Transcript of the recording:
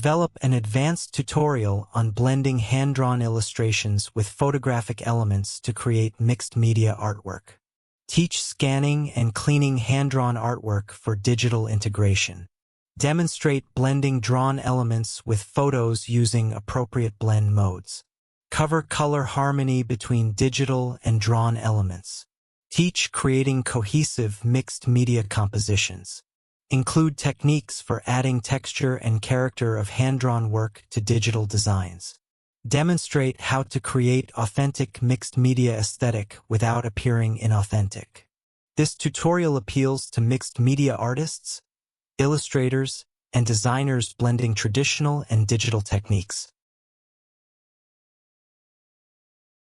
Develop an advanced tutorial on blending hand-drawn illustrations with photographic elements to create mixed media artwork. Teach scanning and cleaning hand-drawn artwork for digital integration. Demonstrate blending drawn elements with photos using appropriate blend modes. Cover color harmony between digital and drawn elements. Teach creating cohesive mixed media compositions. Include techniques for adding texture and character of hand-drawn work to digital designs. Demonstrate how to create authentic mixed media aesthetic without appearing inauthentic. This tutorial appeals to mixed media artists, illustrators, and designers blending traditional and digital techniques.